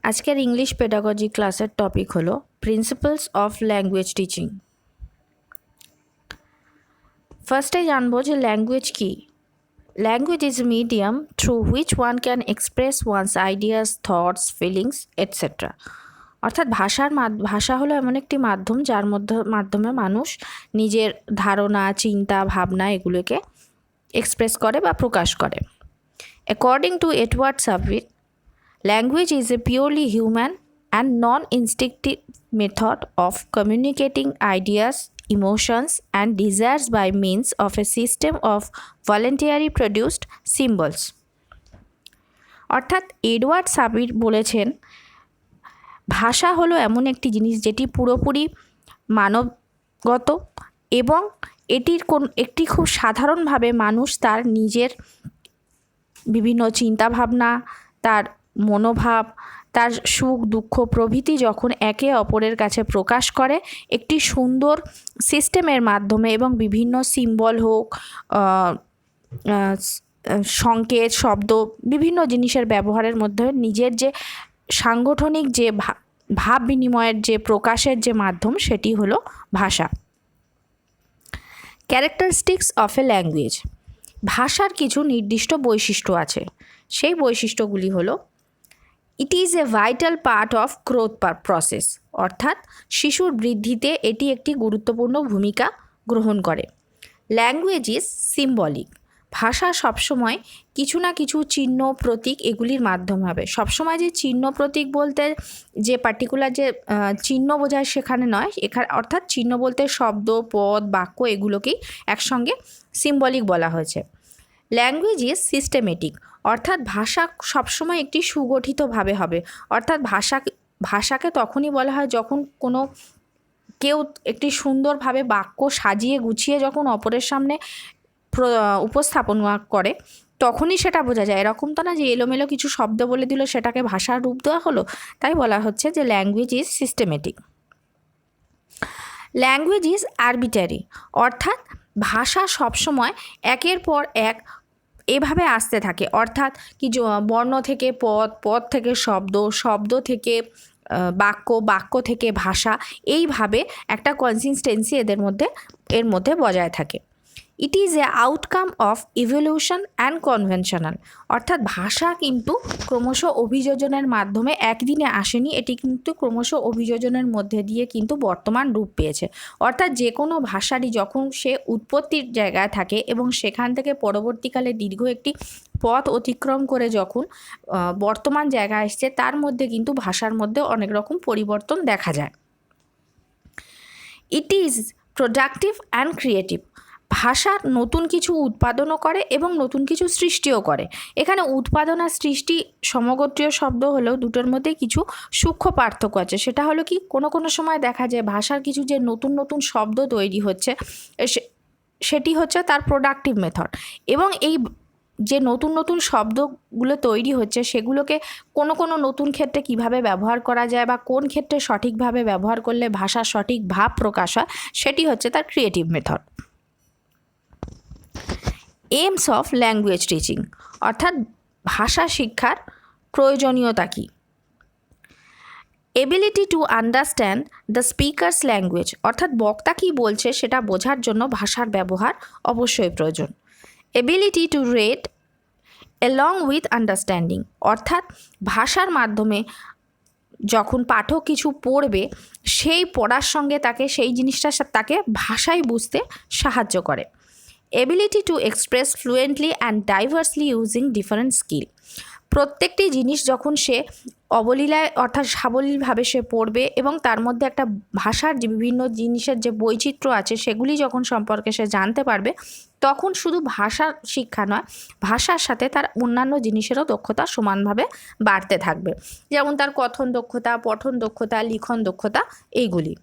আজকের English pedagogy ক্লাসের topic হলো প্রিন্সিপালস অফ ল্যাঙ্গুয়েজ টিচিং। ফার্স্টে জানবো যে ল্যাঙ্গুয়েজ কী। Language is a medium through which one can express one's ideas, thoughts, feelings etcetera. অর্থাৎ ভাষা হলো এমন একটি মাধ্যম যার মাধ্যমে মানুষ নিজের ধারণা, চিন্তা, ভাবনা এগুলোকে এক্সপ্রেস করে বা প্রকাশ করে। According to Edward Sapir, language is a purely human and non-instinctive method of communicating ideas, emotions, and desires by means of a system of voluntarily produced symbols. অর্থাৎ এডওয়ার্ড সাবির বলেছেন, ভাষা হলো এমন একটি জিনিস যেটি পুরোপুরি মানবগত এবং একটি খুব সাধারণভাবে মানুষ তার নিজের বিভিন্ন চিন্তাভাবনা, তার মনোভাব, তার সুখ দুঃখ প্রভৃতি যখন একে অপরের কাছে প্রকাশ করে একটি সুন্দর সিস্টেমের মাধ্যমে এবং বিভিন্ন সিম্বল হোক, সংকেত, শব্দ, বিভিন্ন জিনিসের ব্যবহারের মধ্যে নিজের যে সাংগঠনিক যে ভাব বিনিময়ের যে প্রকাশের যে মাধ্যম সেটি হলো ভাষা। Characteristics of A language. ভাষার কিছু নির্দিষ্ট বৈশিষ্ট্য আছে। সেই বৈশিষ্ট্যগুলি হলো, it is a vital part of growth process, অর্থাৎ শিশুর বৃদ্ধিতে এটি একটি গুরুত্বপূর্ণ ভূমিকা গ্রহণ করে। Language is symbolic. ভাষা সবসময় কিছু না কিছু চিহ্ন, প্রতীক এগুলির মাধ্যম হবে। সবসময় যে চিহ্ন প্রতীক বলতে যে পার্টিকুলার যে চিহ্ন বোঝায় সেখানে নয়, এখানে অর্থাৎ চিহ্ন বলতে শব্দ, পদ, বাক্য এগুলোকেই একসঙ্গে সিম্বলিক বলা হয়েছে। ল্যাঙ্গুয়েজ ইজ সিস্টেমেটিক, অর্থাৎ ভাষা সবসময় একটি সুগঠিতভাবে হবে। অর্থাৎ ভাষাকে তখনই বলা হয় যখন কেউ একটি সুন্দরভাবে বাক্য সাজিয়ে গুছিয়ে যখন অপরের সামনে উপস্থাপন করে তখনই সেটা বোঝা যায়। এরকম তো না যে এলোমেলো কিছু শব্দ বলে দিল সেটাকে ভাষার রূপ দেওয়া হলো। তাই বলা হচ্ছে যে language is systematic. Language is arbitrary, অর্থাৎ ভাষা সবসময় একের পর এক এভাবে আসতে থাকে। অর্থাৎ কি বর্ণ থেকে পদ, পদ থেকে শব্দ, শব্দ থেকে বাক্য, বাক্য থেকে ভাষা, এইভাবে একটা কনসিস্টেন্সি এর মধ্যে বজায় থাকে। It is a outcome of evolution and conventional, অর্থাৎ ভাষা কিন্তু ক্রমশ অভিযোজনের মাধ্যমে একদিনে আসেনি, এটি কিন্তু ক্রমশ অভিযোজনের মধ্যে দিয়ে কিন্তু বর্তমান রূপ পেয়েছে। অর্থাৎ যে কোনো ভাষারই যখন সে উৎপত্তির জায়গায় থাকে এবং সেখান থেকে পরবর্তীকালে দীর্ঘ একটি পথ অতিক্রম করে যখন বর্তমান জায়গায় এসছে, তার মধ্যে কিন্তু ভাষার মধ্যে অনেক রকম পরিবর্তন দেখা যায়। It is productive and creative, ভাষা নতুন কিছু উৎপাদনও করে এবং নতুন কিছু সৃষ্টিও করে। এখানে উৎপাদন আর সৃষ্টি সমগোত্রীয় শব্দ হলেও দুটোর মধ্যে কিছু সূক্ষ্ম পার্থক্য আছে। সেটা হলো কি, কোনো সময় দেখা যায় ভাষার কিছু যে নতুন নতুন শব্দ তৈরি হচ্ছে সেটি হচ্ছে তার প্রোডাক্টিভ মেথড, এবং এই যে নতুন নতুন শব্দগুলো তৈরি হচ্ছে সেগুলোকে কোনো নতুন ক্ষেত্রে কিভাবে ব্যবহার করা যায় বা কোন ক্ষেত্রে সঠিকভাবে ব্যবহার করলে ভাষার সঠিক ভাব প্রকাশ হয় সেটি হচ্ছে তার creative method. Aims of language teaching, অর্থাৎ ভাষা শিক্ষার প্রয়োজনীয়তা কী। Ability to understand the speaker's language, অর্থাৎ বক্তা কী বলছে সেটা বোঝার জন্য ভাষার ব্যবহার অবশ্যই প্রয়োজন। Ability to read along with understanding, অর্থাৎ ভাষার মাধ্যমে যখন পাঠক কিছু পড়বে সেই পড়ার সঙ্গে তাকে সেই জিনিসটা তাকে ভাষায় বুঝতে সাহায্য করে। Ability to express fluently and diversely using different skill, প্রত্যেকটি জিনিস যখন সে অবলীলায় অর্থাৎ সাবলীলভাবে সে পড়বে এবং তার মধ্যে একটা ভাষার যে বিভিন্ন জিনিসের যে বৈচিত্র্য আছে সেগুলি যখন সম্পর্কে সে জানতে পারবে, তখন শুধু ভাষা শিক্ষা নয়, ভাষার সাথে তার অন্যান্য জিনিসেরও দক্ষতা সমানভাবে বাড়তে থাকবে, যেমন তার কথন দক্ষতা, পঠন দক্ষতা, লিখন দক্ষতা এইগুলি।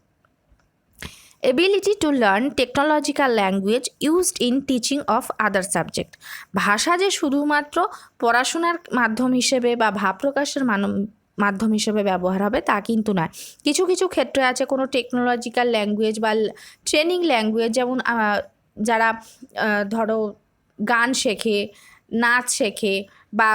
Ability to learn technological language used in teaching of other subject, ভাষা যে শুধুমাত্র পড়াশোনার মাধ্যম হিসেবে বা ভাব প্রকাশের মাধ্যম হিসেবে ব্যবহার হবে তা কিন্তু নয়। কিছু কিছু ক্ষেত্রে আছে কোনো টেকনোলজিক্যাল ল্যাঙ্গুয়েজ বা ট্রেনিং ল্যাঙ্গুয়েজ, যেমন যারা ধরো গান শেখে, নাচ শেখে বা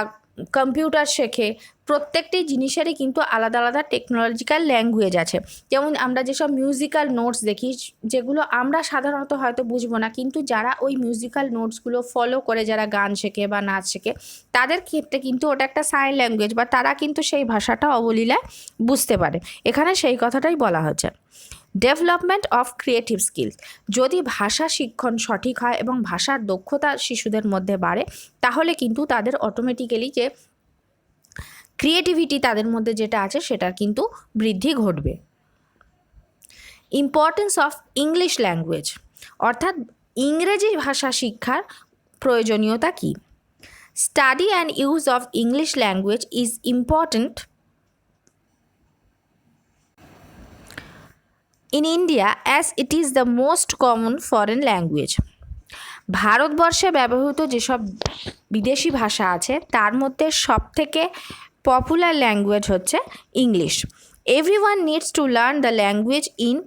কম্পিউটার শেখে, প্রত্যেকটি জিনিসেরই কিন্তু আলাদা আলাদা টেকনোলজিক্যাল ল্যাঙ্গুয়েজ আছে। যেমন আমরা যেসব মিউজিক্যাল নোটস দেখি, যেগুলো আমরা সাধারণত হয়তো বুঝবো না, কিন্তু যারা ওই মিউজিক্যাল নোটসগুলো ফলো করে যারা গান শেখে বা নাচ শেখে, তাদের ক্ষেত্রে কিন্তু ওটা একটা সাইন ল্যাঙ্গুয়েজ, বা তারা কিন্তু সেই ভাষাটা অবলীলায় বুঝতে পারে। এখানে সেই কথাটাই বলা হচ্ছে। ডেভেলপমেন্ট অফ ক্রিয়েটিভ স্কিলস, যদি ভাষা শিক্ষণ সঠিক হয় এবং ভাষার দক্ষতা শিশুদের মধ্যে বাড়ে, তাহলে কিন্তু তাদের অটোমেটিক্যালি যে ক্রিয়েটিভিটি তাদের মধ্যে যেটা আছে সেটার কিন্তু বৃদ্ধি ঘটবে। ইম্পর্টেন্স অফ ইংলিশ ল্যাঙ্গুয়েজ, অর্থাৎ ইংরেজি ভাষা শিক্ষার প্রয়োজনীয়তা কী? Study and use of English language is important in India as it is the most common foreign language. ভারতবর্ষে ব্যবহৃত যেসব বিদেশি ভাষা আছে তার মধ্যে সবথেকে পপুলার ল্যাঙ্গুয়েজ হচ্ছে English. Everyone needs to learn the language in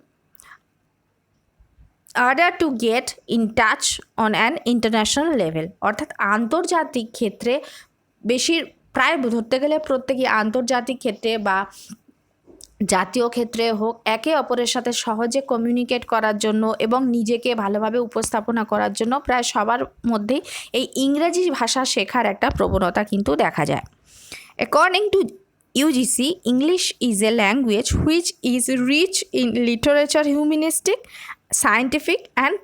order to get in touch on an international level, অর্থাৎ আন্তর্জাতিক ক্ষেত্রে প্রায় ধরতে গেলে প্রত্যেকই আন্তর্জাতিক ক্ষেত্রে বা জাতীয় ক্ষেত্রে হোক, একে অপরের সাথে সহজে কমিউনিকেট করার জন্য এবং নিজেকে ভালোভাবে উপস্থাপনা করার জন্য প্রায় সবার মধ্যেই এই ইংরেজি ভাষা শেখার একটা প্রবণতা কিন্তু দেখা যায়। According to UGC, English is a language which is rich in literature, humanistic, scientific and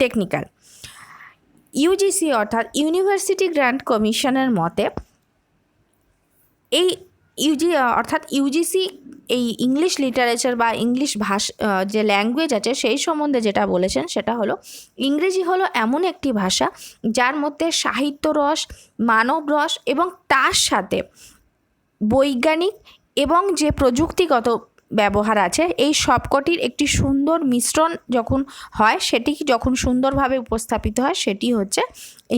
technical. UGC অর্থাৎ ইউনিভার্সিটি গ্র্যান্ট কমিশনের মতে এই ইউজিসি এই ইংলিশ লিটারেচার বা ইংলিশ যে ল্যাঙ্গুয়েজ আছে সেই সম্বন্ধে যেটা বলেছেন সেটা হলো, ইংরেজি হলো এমন একটি ভাষা যার মধ্যে সাহিত্য রস, মানব রস এবং তার সাথে বৈজ্ঞানিক এবং যে প্রযুক্তিগত ব্যবহার আছে, এই সবকটির একটি সুন্দর মিশ্রণ যখন হয়, সেটি যখন সুন্দরভাবে উপস্থাপিত হয়, সেটি হচ্ছে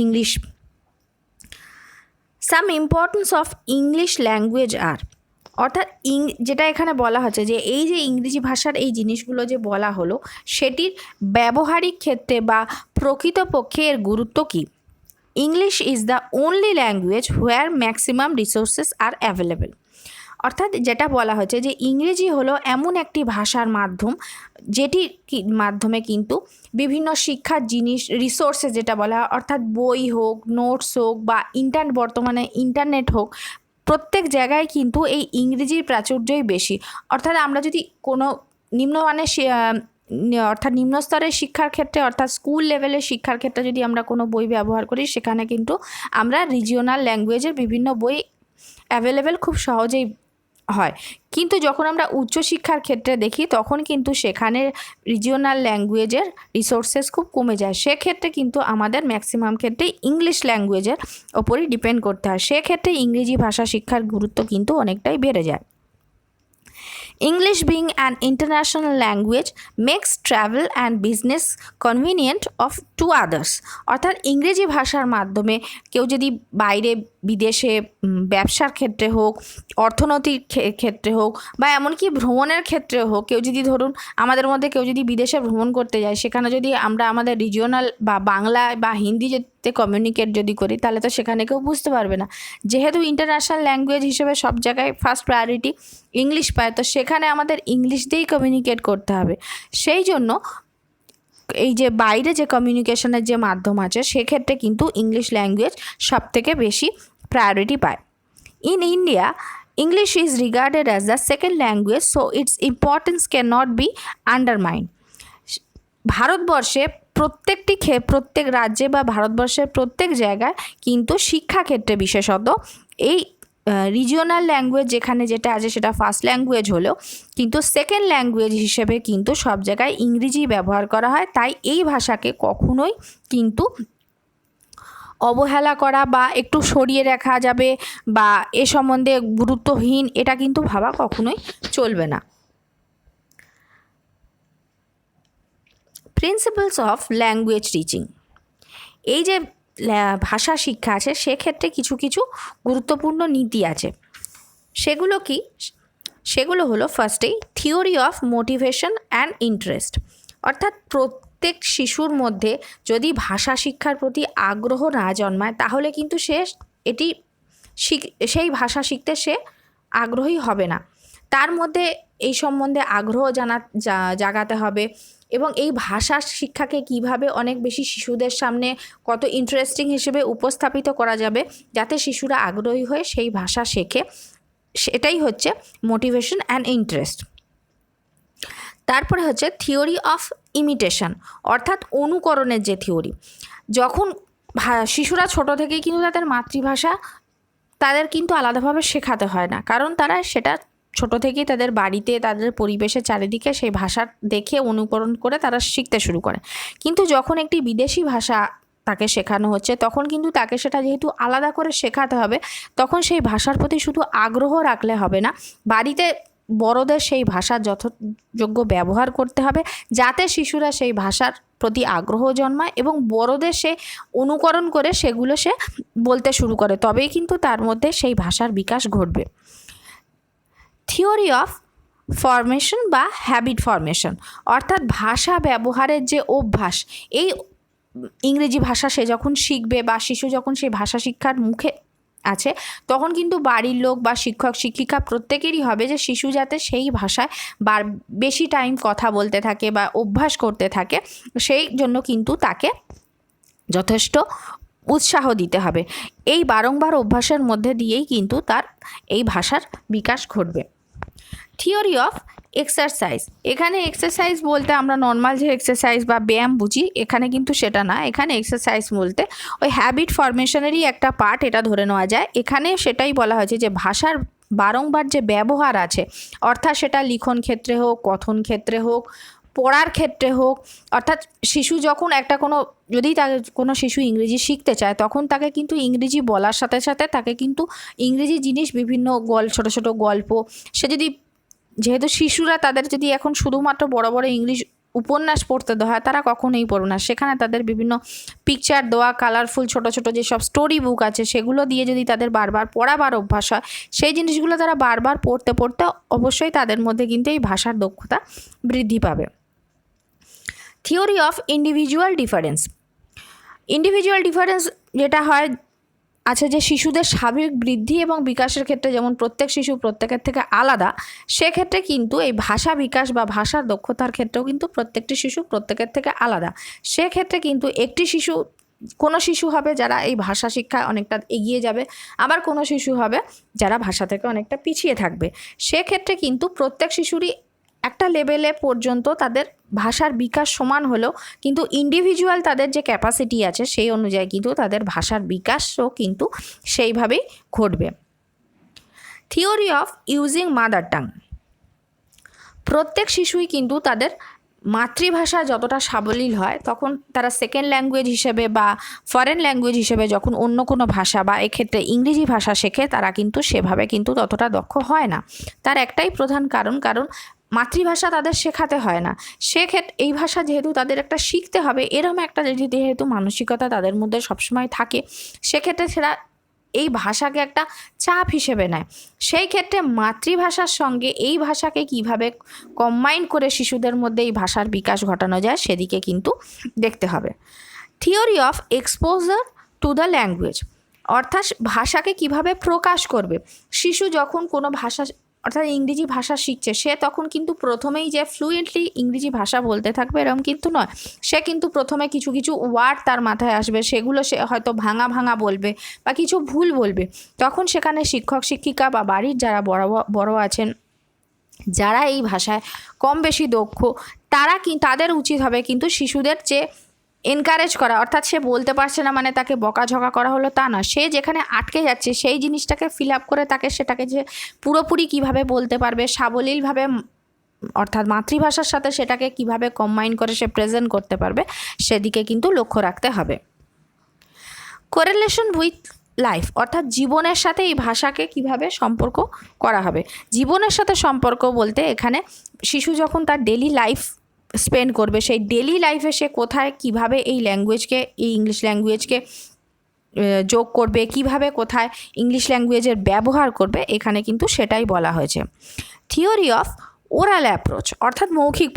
English. Some importance of English language are, অর্থাৎ যেটা এখানে বলা হচ্ছে যে এই যে ইংরেজি ভাষার এই জিনিসগুলো যে বলা হলো, সেটির ব্যবহারিক ক্ষেত্রে বা প্রকৃতপক্ষে এর গুরুত্ব কী? English is the only language where maximum resources are available, অর্থাৎ যেটা বলা হচ্ছে যে ইংরেজি হলো এমন একটি ভাষার মাধ্যম যেটির মাধ্যমে কিন্তু বিভিন্ন শিক্ষার জিনিস, রিসোর্সেস যেটা বলা হয়, অর্থাৎ বই হোক, নোটস হোক বা বর্তমানে ইন্টারনেট হোক, প্রত্যেক জায়গায় কিন্তু এই ইংরেজির প্রাচুর্যই বেশি। অর্থাৎ আমরা যদি কোনো নিম্নমানের অর্থাৎ নিম্ন স্তরের শিক্ষার ক্ষেত্রে, অর্থাৎ স্কুল লেভেলের শিক্ষার ক্ষেত্রে যদি আমরা কোনো বই ব্যবহার করি, সেখানে কিন্তু আমরা রিজিওনাল ল্যাঙ্গুয়েজের বিভিন্ন বই অ্যাভেলেবেল খুব সহজেই হয়। কিন্তু যখন আমরা উচ্চশিক্ষার ক্ষেত্রে দেখি, তখন কিন্তু সেখানে রিজিওনাল ল্যাঙ্গুয়েজের রিসোর্সেস খুব কমে যায়। সেক্ষেত্রে কিন্তু আমাদের ম্যাক্সিমাম ক্ষেত্রেই ইংলিশ ল্যাঙ্গুয়েজের ওপরই ডিপেন্ড করতে হয়। সেক্ষেত্রে ইংরেজি ভাষা শিক্ষার গুরুত্ব কিন্তু অনেকটাই বেড়ে যায়। English being an international language makes travel and business convenient of to others, অর্থাৎ ইংরেজি ভাষার মাধ্যমে কেউ যদি বাইরে বিদেশে ব্যবসার ক্ষেত্রে হোক, অর্থনৈতিক ক্ষেত্রে হোক বা এমনকি ভ্রমণের ক্ষেত্রে হোক, কেউ যদি ধরুন আমাদের মধ্যে কেউ যদি বিদেশে ভ্রমণ করতে যায়, সেখানে যদি আমরা আমাদের রিজিওনাল বা বাংলা বা হিন্দিতে কমিউনিকেট যদি করি, তাহলে তো সেখানে কেউ বুঝতে পারবে না। যেহেতু ইন্টারন্যাশনাল ল্যাঙ্গুয়েজ হিসেবে সব জায়গায় ফার্স্ট প্রায়োরিটি ইংলিশ পায়, তো সেখানে আমাদের ইংলিশ দিয়েই কমিউনিকেট করতে হবে। সেই জন্য এই যে বাইরে যে কমিউনিকেশনের যে মাধ্যম আছে, সেক্ষেত্রে কিন্তু ইংলিশ ল্যাঙ্গুয়েজ সবথেকে বেশি প্রায়োরিটি পায়। In India, English is regarded as the second language, so its importance cannot be undermined. ভারতবর্ষে প্রত্যেক রাজ্যে বা ভারতবর্ষের প্রত্যেক জায়গায় কিন্তু শিক্ষাক্ষেত্রে বিশেষত এই রিজিওনাল ল্যাঙ্গুয়েজ যেখানে যেটা আছে সেটা ফার্স্ট ল্যাঙ্গুয়েজ হলেও কিন্তু সেকেন্ড ল্যাঙ্গুয়েজ হিসেবে কিন্তু সব জায়গায় ইংরেজি ব্যবহার করা হয়। তাই এই ভাষাকে কখনোই কিন্তু অবহেলা করা বা একটু সরিয়ে রাখা যাবে বা এ সম্বন্ধে গুরুত্বহীন, এটা কিন্তু ভাবা কখনোই চলবে না। প্রিন্সিপালস অফ ল্যাঙ্গুয়েজ টিচিং, এই যে ভাষা শিক্ষা আছে সেক্ষেত্রে কিছু কিছু গুরুত্বপূর্ণ নীতি আছে। সেগুলো কি? সেগুলো হলো ফার্স্টেই theory of motivation and interest, অর্থাৎ প্রত্যেক শিশুর মধ্যে যদি ভাষা শিক্ষার প্রতি আগ্রহ না জন্মায়, তাহলে কিন্তু সে এটি সেই ভাষা শিখতে সে আগ্রহী হবে না। তার মধ্যে এই সম্বন্ধে আগ্রহ জাগাতে হবে এবং এই ভাষা শিক্ষাকে কিভাবে অনেক বেশি শিশুদের সামনে কত ইন্টারেস্টিং হিসেবে উপস্থাপিত করা যাবে যাতে শিশুরা আগ্রহী হয়ে সেই ভাষা শেখে, সেটাই হচ্ছে মোটিভেশন অ্যান্ড ইন্টারেস্ট। তারপরে হচ্ছে থিওরি অফ ইমিটেশন, অর্থাৎ অনুকরণের যে থিওরি। যখন শিশুরা ছোট থেকেই কিন্তু তাদের মাতৃভাষা তাদের কিন্তু আলাদাভাবে শেখাতে হয় না, কারণ তারা সেটা ছোট থেকেই তাদের বাড়িতে তাদের পরিবেশের চারিদিকে সেই ভাষা দেখে অনুকরণ করে তারা শিখতে শুরু করে। কিন্তু যখন একটি বিদেশি ভাষা তাকে শেখানো হচ্ছে তখন কিন্তু তাকে সেটা যেহেতু আলাদা করে শেখাতে হবে, তখন সেই ভাষার প্রতি শুধু আগ্রহ রাখলে হবে না, বাড়িতে বড়দের সেই ভাষার যথাযোগ্য ব্যবহার করতে হবে যাতে শিশুরা সেই ভাষার প্রতি আগ্রহ জন্মায় এবং বড়দের সে অনুকরণ করে সেগুলো সে বলতে শুরু করে, তবেই কিন্তু তার মধ্যে সেই ভাষার বিকাশ ঘটবে। থিওরি অফ ফরমেশন বা হ্যাবিট ফরমেশন, অর্থাৎ ভাষা ব্যবহারের যে অভ্যাস, এই ইংরেজি ভাষা সে যখন শিখবে বা শিশু যখন সেই ভাষা শিক্ষার মুখে আছে তখন কিন্তু বাড়ির লোক বা শিক্ষক শিক্ষিকা প্রত্যেকেরই হবে যে শিশু যাতে সেই ভাষায় বেশি টাইম কথা বলতে থাকে বা অভ্যাস করতে থাকে, সেই জন্য কিন্তু তাকে যথেষ্ট উৎসাহ দিতে হবে। এই বারংবার অভ্যাসের মধ্যে দিয়েই কিন্তু তার এই ভাষার বিকাশ ঘটবে। থিওরি অফ এক্সারসাইজ, এখানে এক্সারসাইজ বলতে আমরা নর্মাল যে এক্সারসাইজ বা ব্যায়াম বুঝি, এখানে কিন্তু সেটা না। এখানে এক্সারসাইজ বলতে ওই হ্যাবিট ফরমেশনেরই একটা পার্ট এটা ধরে নেওয়া যায়। এখানে সেটাই বলা হয়েছে যে ভাষার বারংবার যে ব্যবহার আছে, অর্থাৎ সেটা লিখন ক্ষেত্রে হোক, কথন ক্ষেত্রে হোক, পড়ার ক্ষেত্রে হোক, অর্থাৎ শিশু যখন যদি তাকে কোনো শিশু ইংরেজি শিখতে চায় তখন তাকে কিন্তু ইংরেজি বলার সাথে সাথে তাকে কিন্তু ইংরেজি জিনিস বিভিন্ন ছোটো ছোটো গল্প, সে যদি যেহেতু শিশুরা তাদের যদি এখন শুধুমাত্র বড় বড় ইংলিশ উপন্যাস পড়তে দেওয়া হয় তারা কখনোই পড়বে না, সেখানে তাদের বিভিন্ন পিকচার দেওয়া কালারফুল ছোটো ছোটো যেসব স্টোরি বুক আছে সেগুলো দিয়ে যদি তাদের বারবার পড়াবার অভ্যাস হয়, সেই জিনিসগুলো তারা বারবার পড়তে পড়তে অবশ্যই তাদের মধ্যে কিন্তু এই ভাষার দক্ষতা বৃদ্ধি পাবে। Theory of individual difference, individual difference যেটা হয় আছে যে শিশুদের স্বাভাবিক বৃদ্ধি এবং বিকাশের ক্ষেত্রে যেমন প্রত্যেক শিশু প্রত্যেকের থেকে আলাদা, সেক্ষেত্রে কিন্তু এই ভাষা বিকাশ বা ভাষার দক্ষতার ক্ষেত্রেও কিন্তু প্রত্যেকটি শিশু প্রত্যেকের থেকে আলাদা। সেক্ষেত্রে কিন্তু কোনো শিশু হবে যারা এই ভাষা শিক্ষায় অনেকটা এগিয়ে যাবে, আবার কোনো শিশু হবে যারা ভাষা থেকে অনেকটা পিছিয়ে থাকবে। সেক্ষেত্রে কিন্তু প্রত্যেক শিশুরই একটা লেভেলে পর্যন্ত তাদের ভাষার বিকাশ সমান হলেও কিন্তু ইন্ডিভিজুয়াল তাদের যে ক্যাপাসিটি আছে সেই অনুযায়ী কিন্তু তাদের ভাষার বিকাশও কিন্তু সেইভাবেই ঘটবে। Theory of using mother tongue, প্রত্যেক শিশুই কিন্তু তাদের মাতৃভাষা যতটা সাবলীল হয় তখন তারা সেকেন্ড ল্যাঙ্গুয়েজ হিসেবে বা ফরেন ল্যাঙ্গুয়েজ হিসেবে যখন অন্য কোনো ভাষা বা এক্ষেত্রে ইংরেজি ভাষা শেখে তারা কিন্তু সেভাবে কিন্তু ততটা দক্ষ হয় না। তার একটাই প্রধান কারণ মাতৃভাষা তাদের শেখাতে হয় না। সেক্ষেত্রে এই ভাষা যেহেতু তাদের একটা শিখতে হবে এরকম একটা যেহেতু মানসিকতা তাদের মধ্যে সবসময় থাকে, সেক্ষেত্রে সেটা এই ভাষাকে একটা চাপ হিসেবে নেয়। সেই ক্ষেত্রে মাতৃভাষার সঙ্গে এই ভাষাকে কিভাবে কম্বাইন করে শিশুদের মধ্যে এই ভাষার বিকাশ ঘটানো যায় সেদিকে কিন্তু দেখতে হবে। Theory of exposure to the language, অর্থাৎ ভাষাকে কিভাবে প্রকাশ করবে। শিশু যখন কোনো ভাষা অর্থাৎ ইংরেজি ভাষা শিখছে সে তখন কিন্তু প্রথমেই যে ফ্লুয়েন্টলি ইংরেজি ভাষা বলতে থাকবে এরকম কিন্তু নয়। সে কিন্তু প্রথমে কিছু কিছু ওয়ার্ড তার মাথায় আসবে, সেগুলো সে হয়তো ভাঙা ভাঙা বলবে বা কিছু ভুল বলবে। তখন সেখানে শিক্ষক শিক্ষিকা বা বাড়ির যারা বড় আছেন যারা এই ভাষায় কম বেশি দক্ষ তাদের উচিত হবে কিন্তু শিশুদের যে এনকারেজ করা, অর্থাৎ সে বলতে পারছে না মানে তাকে বকাঝকা করা হলো তা না, সে যেখানে আটকে যাচ্ছে সেই জিনিসটাকে ফিল আপ করে সেটাকে যে পুরোপুরি কিভাবে বলতে পারবে সাবলীলভাবে, অর্থাৎ মাতৃভাষার সাথে সেটাকে কিভাবে কম্বাইন করে সে প্রেজেন্ট করতে পারবে সেদিকে কিন্তু লক্ষ্য রাখতে হবে। কোরিলেশন উইথ লাইফ, অর্থাৎ জীবনের সাথে এই ভাষাকে কিভাবে সম্পর্ক করা হবে। জীবনের সাথে সম্পর্ক বলতে এখানে শিশু যখন তার ডেলি লাইফ স্পেন্ড করবে সেই ডেলি লাইফে সে কোথায় কিভাবে এই ইংলিশ ল্যাঙ্গুয়েজকে যোগ করবে, কিভাবে কোথায় ইংলিশ ল্যাঙ্গুয়েজের ব্যবহার করবে, এখানে কিন্তু সেটাই বলা হয়েছে। থিওরি অফ ওরাল অ্যাপ্রোচ, অর্থাৎ মৌখিক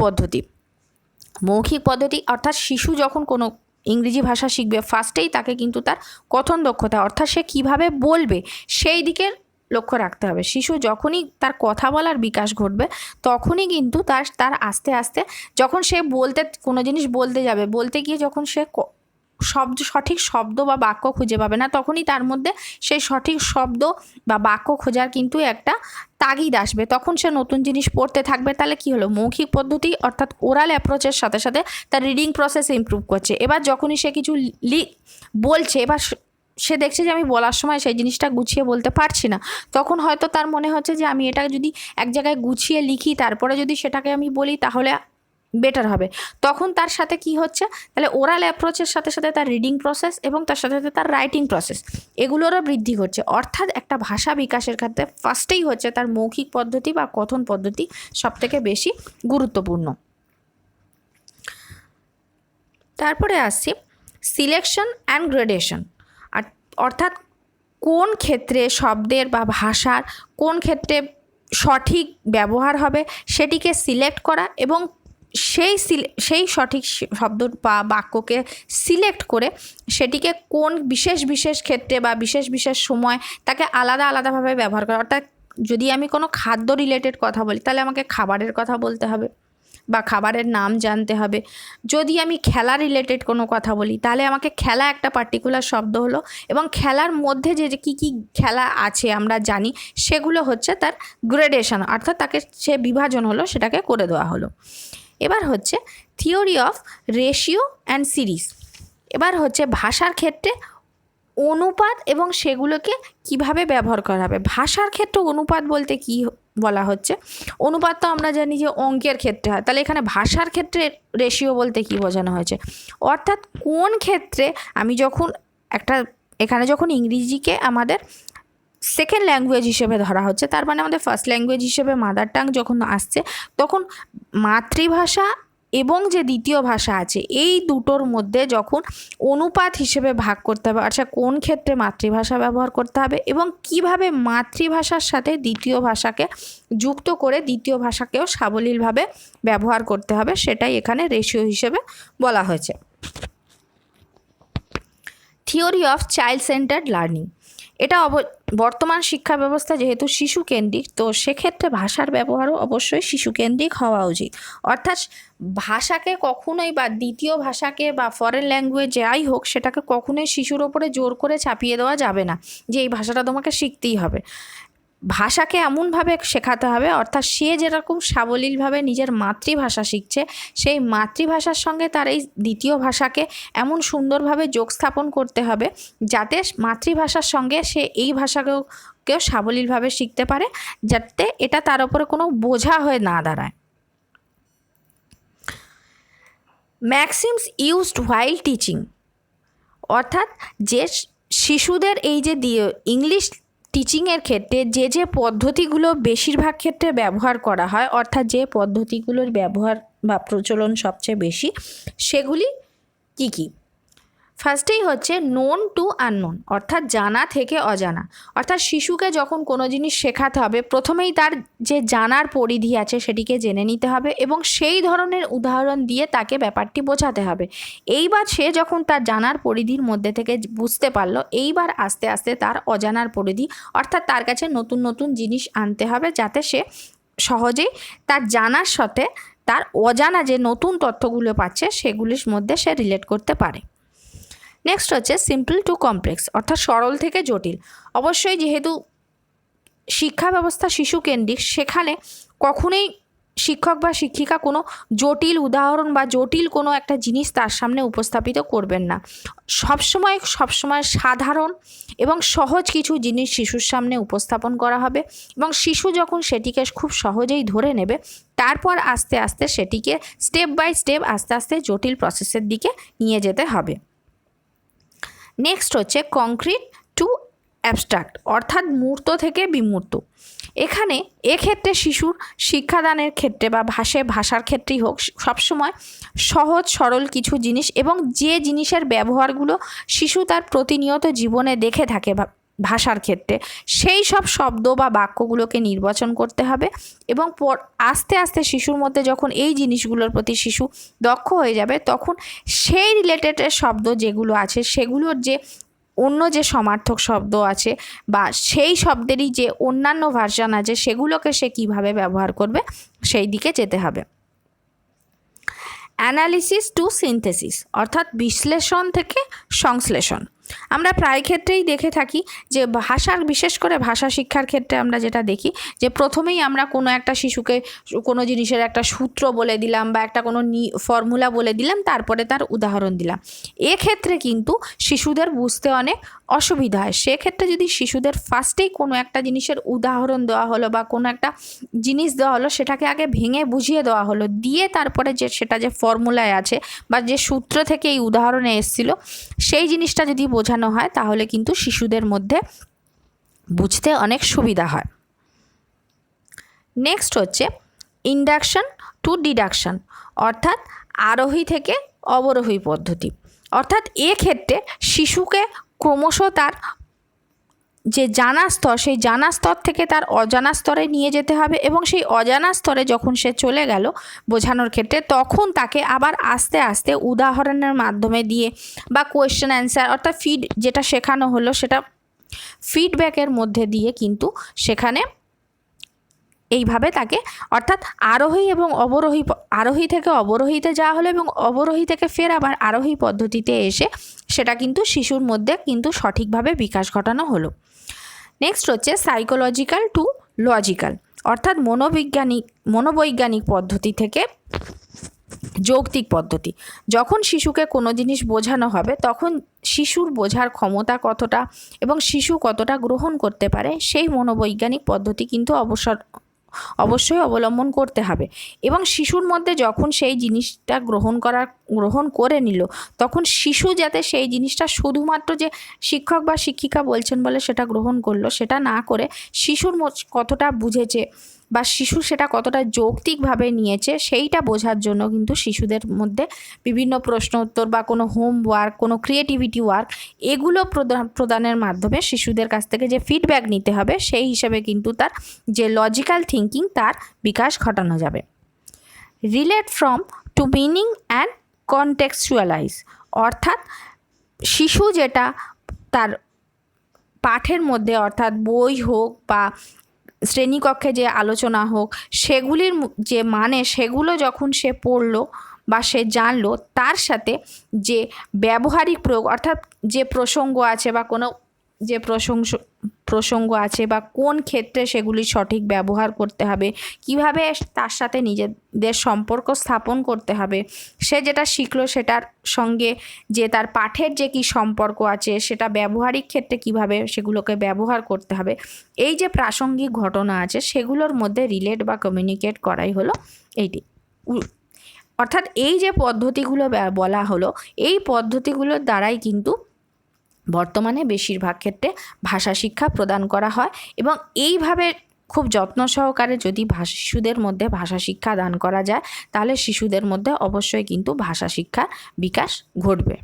পদ্ধতি অর্থাৎ শিশু যখন কোনো ইংরেজি ভাষা শিখবে ফার্স্টেই তাকে কিন্তু তার কথন দক্ষতা অর্থাৎ সে কীভাবে বলবে সেই দিকে লক্ষ্য রাখতে হবে। শিশু যখনই তার কথা বলার বিকাশ ঘটবে তখনই কিন্তু তার আস্তে আস্তে যখন সে কোনো জিনিস বলতে যাবে, বলতে গিয়ে যখন সে সঠিক শব্দ বা বাক্য খুঁজে পাবে না, তখনই তার মধ্যে সেই সঠিক শব্দ বা বাক্য খোঁজার কিন্তু একটা তাগিদ আসবে। তখন সে নতুন জিনিস পড়তে থাকবে। তাহলে কি হলো, মৌখিক পদ্ধতি অর্থাৎ ওরাল অ্যাপ্রোচের সাথে সাথে তার রিডিং প্রসেস ইমপ্রুভ করছে। এবার যখনই সে কিছু বলছে, এবার সে দেখছে যে আমি বলার সময় সেই জিনিসটা গুছিয়ে বলতে পারছি না, তখন হয়তো তার মনে হচ্ছে যে আমি এটা যদি এক জায়গায় গুছিয়ে লিখি তারপরে যদি সেটাকে আমি বলি তাহলে বেটার হবে। তখন তার সাথে কি হচ্ছে, তাহলে ওরাল অ্যাপ্রোচের সাথে সাথে তার রিডিং প্রসেস এবং তার সাথে সাথে তার রাইটিং প্রসেস এগুলোরও বৃদ্ধি ঘটছে। অর্থাৎ একটা ভাষা বিকাশের ক্ষেত্রে ফার্স্টেই হচ্ছে তার মৌখিক পদ্ধতি বা কথন পদ্ধতি সবথেকে বেশি গুরুত্বপূর্ণ। তারপরে আসছি সিলেকশন অ্যান্ড গ্রেডেশন। অর্থাৎ কোন ক্ষেত্রে শব্দের বা ভাষার কোন ক্ষেত্রে সঠিক ব্যবহার হবে সেটিকে সিলেক্ট করা এবং সেই সঠিক শব্দ বা বাক্যকে সিলেক্ট করে সেটিকে কোন বিশেষ ক্ষেত্রে বা বিশেষ সময় তাকে আলাদাভাবে ব্যবহার করা। অর্থাৎ যদি আমি কোনো খাদ্য রিলেটেড কথা বলি তাহলে আমাকে খাবারের কথা বলতে হবে বা খাবারের নাম জানতে হবে। যদি আমি খেলা রিলেটেড কোনো কথা বলি তাহলে আমাকে খেলা একটা পার্টিকুলার শব্দ হলো এবং খেলার মধ্যে যে কী খেলা আছে আমরা জানি সেগুলো হচ্ছে তার গ্রেডেশন, অর্থাৎ তাকে সে বিভাজন হলো সেটাকে করে দেওয়া হলো। এবার হচ্ছে theory of ratio and series. এবার হচ্ছে ভাষার ক্ষেত্রে অনুপাত এবং সেগুলোকে কিভাবে ব্যবহার করা হবে। ভাষার ক্ষেত্রে অনুপাত বলতে কি বলা হচ্ছে, অনুপাত তো আমরা জানি যে অঙ্কের ক্ষেত্রে হয়, তাহলে এখানে ভাষার ক্ষেত্রে রেশিও বলতে কি বোঝানো হয়েছে, অর্থাৎ কোন ক্ষেত্রে আমি যখন এখানে যখন ইংরেজিকে আমাদের সেকেন্ড ল্যাঙ্গুয়েজ হিসেবে ধরা হচ্ছে, তার মানে আমাদের ফার্স্ট ল্যাঙ্গুয়েজ হিসেবে মাদার টাং যখন আসছে তখন মাতৃভাষা এবং যে দ্বিতীয় ভাষা আছে এই দুটোর মধ্যে যখন অনুপাত হিসেবে ভাগ করতে হবে, আচ্ছা কোন ক্ষেত্রে মাতৃভাষা ব্যবহার করতে হবে এবং কিভাবে মাতৃভাষার সাথে দ্বিতীয় ভাষাকে যুক্ত করে দ্বিতীয় ভাষাকেও সাবলীলভাবে ব্যবহার করতে হবে, সেটাই এখানে রেশিও হিসেবে বলা হয়েছে। Theory of child centred learning. এটা বর্তমান শিক্ষা ব্যবস্থা যেহেতু শিশু কেন্দ্রিক, তো সেক্ষেত্রে ভাষার ব্যবহারও অবশ্যই শিশু কেন্দ্রিক হওয়া উচিত। অর্থাৎ ভাষাকে কখনোই বা দ্বিতীয় ভাষাকে বা ফরেন ল্যাঙ্গুয়েজ যাই হোক সেটাকে কখনোই শিশুর ওপরে জোর করে চাপিয়ে দেওয়া যাবে না যে এই ভাষাটা তোমাকে শিখতেই হবে। ভাষাকে এমনভাবে শেখাতে হবে অর্থাৎ সে যেরকম সাবলীলভাবে নিজের মাতৃভাষা শিখছে সেই মাতৃভাষার সঙ্গে তার এই দ্বিতীয় ভাষাকে এমন সুন্দরভাবে যোগ স্থাপন করতে হবে যাতে মাতৃভাষার সঙ্গে সে এই ভাষাকেও সাবলীলভাবে শিখতে পারে, যাতে এটা তার উপরে কোনো বোঝা হয়ে না দাঁড়ায়। Maxims used while teaching. অর্থাৎ যে শিশুদের এই যে ইংলিশ টিচিংয়ের ক্ষেত্রে যে পদ্ধতিগুলো বেশিরভাগ ক্ষেত্রে ব্যবহার করা হয়, অর্থাৎ যে পদ্ধতিগুলোর ব্যবহার বা প্রচলন সবচেয়ে বেশি, সেগুলি কি কি? ফার্স্টেই হচ্ছে নোন টু আননোন, অর্থাৎ জানা থেকে অজানা। অর্থাৎ শিশুকে যখন কোনো জিনিস শেখাতে হবে প্রথমেই তার যে জানার পরিধি আছে সেটিকে জেনে নিতে হবে এবং সেই ধরনের উদাহরণ দিয়ে তাকে ব্যাপারটি বোঝাতে হবে। এইবার সে যখন তার জানার পরিধির মধ্যে থেকে বুঝতে পারলো, এইবার আস্তে আস্তে তার অজানার পরিধি অর্থাৎ তার কাছে নতুন নতুন জিনিস আনতে হবে যাতে সে সহজেই তার জানার সাথে তার অজানা যে নতুন তথ্যগুলো পাচ্ছে সেগুলির মধ্যে সে রিলেট করতে পারে। নেক্সট হচ্ছে সিম্পল টু কমপ্লেক্স, অর্থাৎ সরল থেকে জটিল। অবশ্যই যেহেতু শিক্ষা ব্যবস্থা শিশু কেন্দ্রিক, সেখানে কখনোই শিক্ষক বা শিক্ষিকা কোনো জটিল উদাহরণ বা জটিল কোনো একটা জিনিস তার সামনে উপস্থাপিত করবেন না। সবসময় সাধারণ এবং সহজ কিছু জিনিস শিশুর সামনে উপস্থাপন করা হবে এবং শিশু যখন সেটিকে খুব সহজেই ধরে নেবে তারপর আস্তে আস্তে সেটিকে স্টেপ বাই স্টেপ আস্তে আস্তে জটিল প্রসেসের দিকে নিয়ে যেতে হবে। নেক্সট হচ্ছে কংক্রিট টু অ্যাবস্ট্রাক্ট, অর্থাৎ মূর্ত থেকে বিমূর্ত। এক্ষেত্রে শিশুর শিক্ষাদানের ক্ষেত্রে বা ভাষার ক্ষেত্রেই হোক সবসময় সহজ সরল কিছু জিনিস এবং যে জিনিসের ব্যবহারগুলো শিশু তার প্রতিনিয়ত জীবনে দেখে থাকে ভাষার ক্ষেত্রে সেই সব শব্দ বা বাক্যগুলোকে নির্বাচন করতে হবে এবং আস্তে আস্তে শিশুর মধ্যে যখন এই জিনিসগুলোর প্রতি শিশু দক্ষ হয়ে যাবে তখন সেই রিলেটেড শব্দ যেগুলো আছে সেগুলোর যে অন্য যে সমার্থক শব্দ আছে বা সেই শব্দেরই যে অন্যান্য ভার্সন আছে সেগুলোকে সে কীভাবে ব্যবহার করবে সেই দিকে যেতে হবে। অ্যানালিসিস টু সিনথেসিস অর্থাৎ বিশ্লেষণ থেকে সংশ্লেষণ। আমরা প্রায় ক্ষেত্রেই দেখে থাকি যে ভাষার, বিশেষ করে ভাষা শিক্ষার ক্ষেত্রে আমরা যেটা দেখি যে প্রথমেই আমরা কোনো একটা শিশুকে কোনো জিনিসের একটা সূত্র বলে দিলাম বা একটা কোনো ফর্মুলা বলে দিলাম, তারপরে তার উদাহরণ দিলাম। এক্ষেত্রে কিন্তু শিশুদের বুঝতে অনেক অসুবিধা হয়। সেক্ষেত্রে যদি শিশুদের ফার্স্টেই কোনো একটা জিনিসের উদাহরণ দেওয়া হলো বা কোনো একটা জিনিস দেওয়া হলো, সেটাকে আগে ভেঙে বুঝিয়ে দেওয়া হলো, দিয়ে তারপরে যে সেটা যে ফর্মুলায় আছে বা যে সূত্র থেকে এই উদাহরণে এসেছিলো সেই জিনিসটা যদি বোঝানো হয় তাহলে কিন্তু শিশুদের মধ্যে বুঝতে অনেক সুবিধা হয়। নেক্সট হচ্ছে ইন্ডাকশন টু ডিডাকশন অর্থাৎ আরোহী থেকে অবরোহী পদ্ধতি। অর্থাৎ এক্ষেত্রে শিশুকে ক্রমশ তার যে জানা স্তর, সেই জানা স্তর থেকে তার অজানা স্তরে নিয়ে যেতে হবে এবং সেই অজানা স্তরে যখন সে চলে গেল বোঝানোর ক্ষেত্রে, তখন তাকে আবার আস্তে আস্তে উদাহরণের মাধ্যমে দিয়ে বা কোয়েশ্চেন অ্যান্সার অর্থাৎ যেটা শেখানো হলো সেটা ফিডব্যাকের মধ্যে দিয়ে কিন্তু সেখানে এইভাবে তাকে অর্থাৎ আরোহী এবং অবরোহী, আরোহী থেকে অবরোহীতে যাওয়া হলো এবং অবরোহী থেকে ফের আবার আরোহী পদ্ধতিতে এসে সেটা কিন্তু শিশুর মধ্যে কিন্তু সঠিকভাবে বিকাশ ঘটানো হলো। নেক্সট হচ্ছে সাইকোলজিক্যাল টু লজিক্যাল অর্থাৎ মনোবৈজ্ঞানিক পদ্ধতি থেকে যৌক্তিক পদ্ধতি। যখন শিশুকে কোনো জিনিস বোঝানো হবে তখন শিশুর বোঝার ক্ষমতা কতটা এবং শিশু কতটা গ্রহণ করতে পারে সেই মনোবৈজ্ঞানিক পদ্ধতি কিন্তু অবশ্যই অবলম্বন করতে হবে। এবং শিশুর মধ্যে যখন সেই জিনিসটা গ্রহণ করে নিল তখন শিশু যাতে সেই জিনিসটা শুধুমাত্র যে শিক্ষক বা শিক্ষিকা বলছেন বলে সেটা গ্রহণ করলো সেটা না করে শিশুর কতটা বুঝেছে বা শিশু সেটা কতটা যৌক্তিকভাবে নিয়েছে সেইটা বোঝার জন্য কিন্তু শিশুদের মধ্যে বিভিন্ন প্রশ্ন উত্তর বা কোনো হোমওয়ার্ক, কোনো ক্রিয়েটিভিটি ওয়ার্ক এগুলো প্রদানের মাধ্যমে শিশুদের কাছ থেকে যে ফিডব্যাক নিতে হবে সেই হিসেবে কিন্তু তার যে লজিক্যাল থিঙ্কিং তার বিকাশ ঘটানো যাবে। Relate from to meaning and contextualise অর্থাৎ শিশু যেটা তার পাঠের মধ্যে অর্থাৎ বই হোক বা শ্রেণীকক্ষে যে আলোচনা হোক সেগুলির যে মানে সেগুলো যখন সে পড়লো বা সে জানলো, তার সাথে যে ব্যবহারিক প্রয়োগ অর্থাৎ যে প্রসঙ্গ আছে বা কোনো যে প্রসঙ্গ আছে বা কোন ক্ষেত্রে সেগুলি সঠিক ব্যবহার করতে হবে, কিভাবে তার সাথে নিজেদের সম্পর্ক স্থাপন করতে হবে, সে যেটা শিখলো সেটার সঙ্গে যে তার পাঠের যে কী সম্পর্ক আছে সেটা ব্যবহারিক ক্ষেত্রে কিভাবে সেগুলোকে ব্যবহার করতে হবে, এই যে প্রাসঙ্গিক ঘটনা আছে সেগুলোর মধ্যে রিলেট বা কমিউনিকেট করাই হলো এইটি। অর্থাৎ এই যে পদ্ধতিগুলো বলা হলো এই পদ্ধতিগুলোর দ্বারাই কিন্তু বর্তমানে বেশিরভাগ ক্ষেত্রে ভাষা শিক্ষা প্রদান করা হয় এবং এইভাবে খুব যত্ন সহকারে যদি শিশুদের মধ্যে ভাষা শিক্ষা দান করা যায় তাহলে শিশুদের মধ্যে অবশ্যই কিন্তু ভাষা শিক্ষার বিকাশ ঘটবে।